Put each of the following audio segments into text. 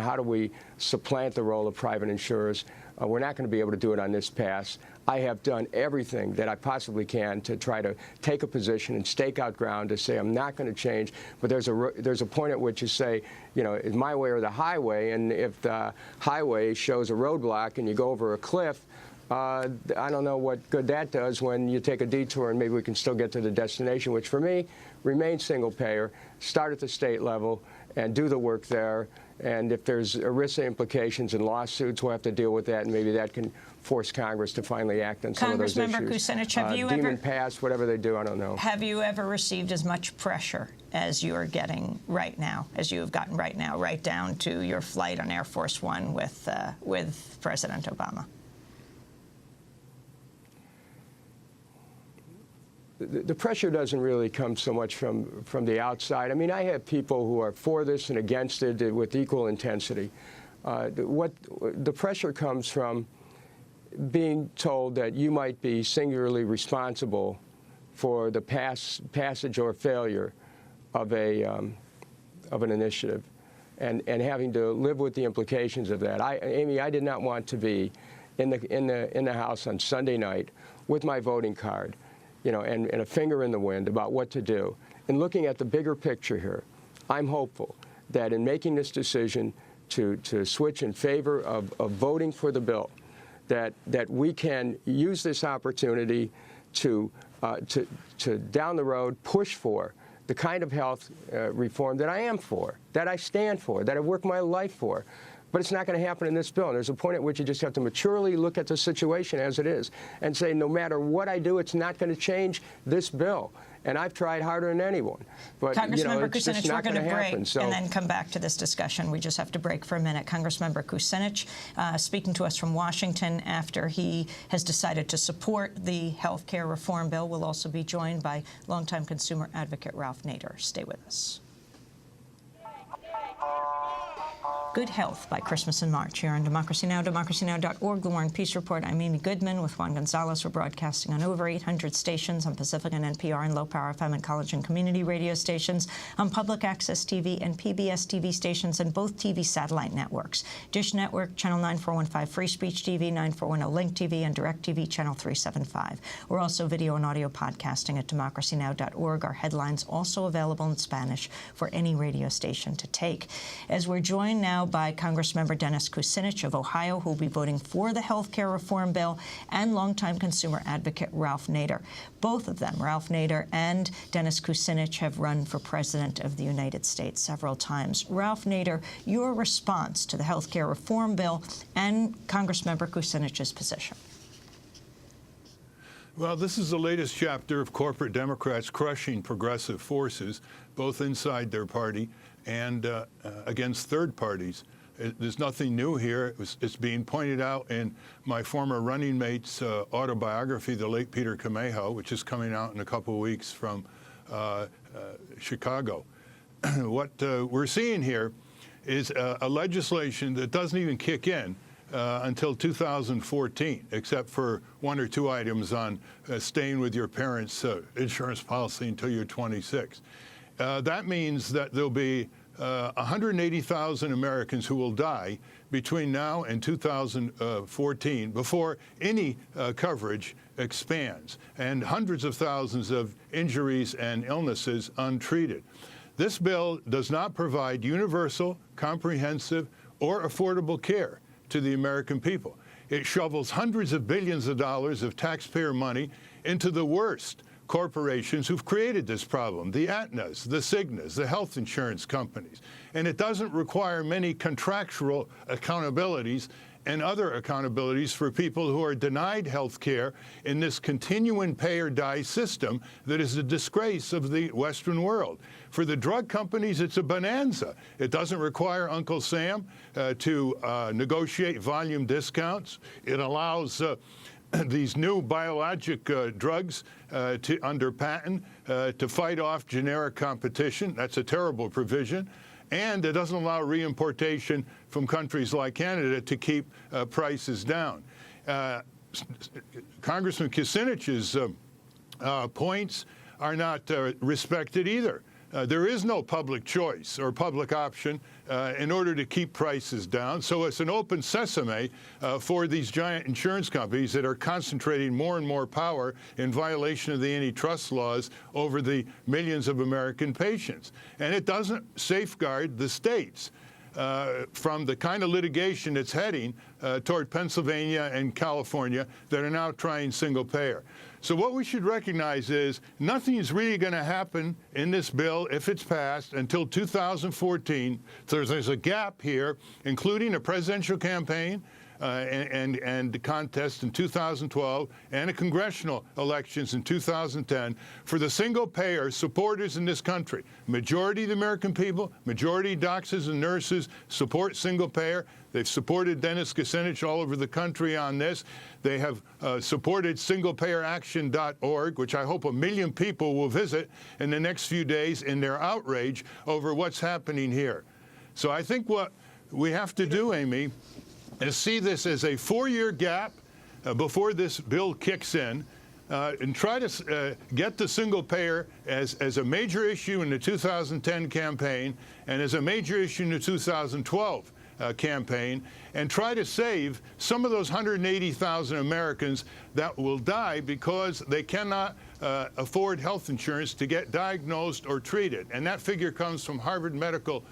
how do we supplant the role of private insurers. We're not going to be able to do it on this pass. I have done everything that I possibly can to try to take a position and stake out ground to say I'm not going to change. But there's a point at which you say, you know, it's my way or the highway. And if the highway shows a roadblock and you go over a cliff, I don't know what good that does when you take a detour and maybe we can still get to the destination, which for me remains single payer, start at the state level and do the work there. And if there's ERISA implications and lawsuits, we'll have to deal with that, and maybe that can force Congress to finally act on some of those issues. Congressmember Kucinich, have you ever pass, whatever they do, I don't know. Have you ever received as much pressure as you are getting right now, as you have gotten right now, right down to your flight on Air Force One with President Obama? The pressure doesn't really come so much from the outside. I mean, I have people who are for this and against it with equal intensity. The pressure comes from being told that you might be singularly responsible for the passage or failure of an initiative, and having to live with the implications of that. Amy, I did not want to be in the House on Sunday night with my voting card, you know, and a finger in the wind about what to do. And looking at the bigger picture here, I'm hopeful that in making this decision to switch in favor of voting for the bill, that we can use this opportunity to down the road push for the kind of health reform that I am for, that I stand for, that I've worked my life for. But it's not going to happen in this bill. And there's a point at which you just have to maturely look at the situation as it is and say, no matter what I do, it's not going to change this bill. And I've tried harder than anyone. But, you know, it's just not going to happen. So, and then come back to this discussion. We just have to break for a minute. Congressmember Kucinich speaking to us from Washington after he has decided to support the health care reform bill. We'll also be joined by longtime consumer advocate Ralph Nader. Stay with us. Good Health by Christmas in March here on Democracy Now!, democracynow.org, The War and Peace Report. I'm Amy Goodman with Juan Gonzalez. We're broadcasting on over 800 stations on Pacific and NPR and low-power FM and college and community radio stations, on public access TV and PBS TV stations and both TV satellite networks. Dish Network, Channel 9415, Free Speech TV, 9410 Link TV, and DirecTV, Channel 375. We're also video and audio podcasting at democracynow.org. Our headlines also available in Spanish for any radio station to take. As we're joined now by Congressmember Dennis Kucinich of Ohio, who will be voting for the health care reform bill, and longtime consumer advocate Ralph Nader. Both of them, Ralph Nader and Dennis Kucinich, have run for president of the United States several times. Ralph Nader, your response to the health care reform bill and Congressmember Kucinich's position. Well, this is the latest chapter of corporate Democrats crushing progressive forces, both inside their party and against third parties. There's nothing new here. It's being pointed out in my former running mate's autobiography, The Late Peter Camejo, which is coming out in a couple of weeks from Chicago. What we're seeing here is a legislation that doesn't even kick in until 2014, except for one or two items on staying with your parents' insurance policy until you're 26. That means that there'll be 180,000 Americans who will die between now and 2014 before any coverage expands, and hundreds of thousands of injuries and illnesses untreated. This bill does not provide universal, comprehensive, or affordable care to the American people. It shovels hundreds of billions of dollars of taxpayer money into the worst corporations who've created this problem, the Aetnas, the Cignas, the health insurance companies. And it doesn't require many contractual accountabilities and other accountabilities for people who are denied health care in this continuing pay-or-die system that is a disgrace of the Western world. For the drug companies, it's a bonanza. It doesn't require Uncle Sam to negotiate volume discounts. It allows these new biologic drugs under patent to fight off generic competition. That's a terrible provision. And it doesn't allow reimportation from countries like Canada to keep prices down. Congressman Kucinich's points are not respected either. There is no public choice or public option in order to keep prices down. So it's an open sesame for these giant insurance companies that are concentrating more and more power in violation of the antitrust laws over the millions of American patients. And it doesn't safeguard the states from the kind of litigation that's heading toward Pennsylvania and California that are now trying single payer. So what we should recognize is nothing is really going to happen in this bill, if it's passed, until 2014. So there's a gap here, including a presidential campaign and the contest in 2012 and a congressional elections in 2010 for the single-payer supporters in this country. Majority of the American people, majority of doctors and nurses support single-payer. They've supported Dennis Kucinich all over the country on this. They have supported singlepayeraction.org, which I hope 1 million people will visit in the next few days in their outrage over what's happening here. So I think what we have to do, Amy, is see this as a 4-year gap before this bill kicks in, and try to get the single payer as a major issue in the 2010 campaign and as a major issue in the 2012 campaign, and try to save some of those 180,000 Americans that will die because they cannot afford health insurance to get diagnosed or treated. And that figure comes from Harvard Medical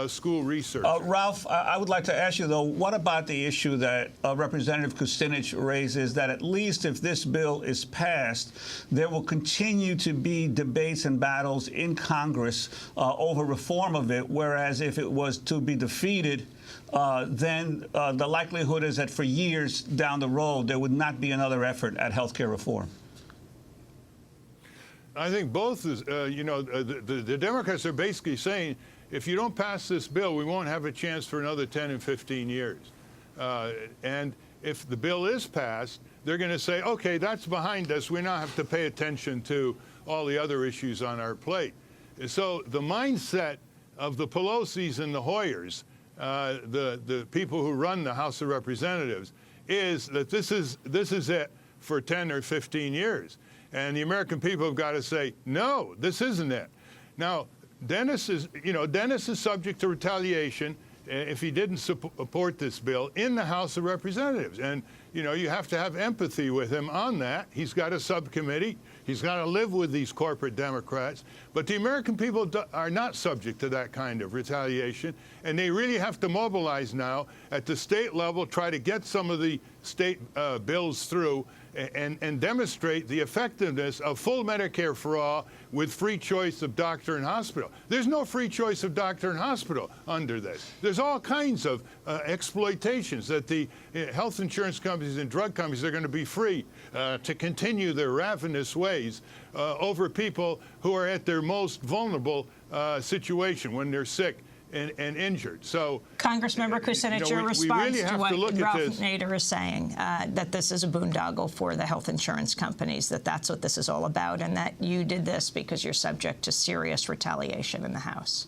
School research. Ralph, I would like to ask you, though, what about the issue that Representative Kucinich raises, that at least if this bill is passed, there will continue to be debates and battles in Congress over reform of it, whereas if it was to be defeated, then the likelihood is that for years down the road, there would not be another effort at health care reform? I think both is, the Democrats are basically saying, if you don't pass this bill, we won't have a chance for another 10 and 15 years. And if the bill is passed, they're going to say, OK, that's behind us. We now have to pay attention to all the other issues on our plate. So the mindset of the Pelosi's and the Hoyers, the people who run the House of Representatives, is that this is it for 10 or 15 years. And the American people have got to say, no, this isn't it. Now, Dennis is subject to retaliation if he didn't support this bill in the House of Representatives. And, you have to have empathy with him on that. He's got a subcommittee. He's got to live with these corporate Democrats. But the American people are not subject to that kind of retaliation. And they really have to mobilize now at the state level, try to get some of the state bills through and demonstrate the effectiveness of full Medicare for all with free choice of doctor and hospital. There's no free choice of doctor and hospital under this. There's all kinds of exploitations that the health insurance companies and drug companies are going to be free to continue their ravenous ways over people who are at their most vulnerable situation when they're sick and injured. So, Congressmember Kucinich, your response to what Ralph Nader is saying, that this is a boondoggle for the health insurance companies, that's what this is all about, and that you did this because you're subject to serious retaliation in the House.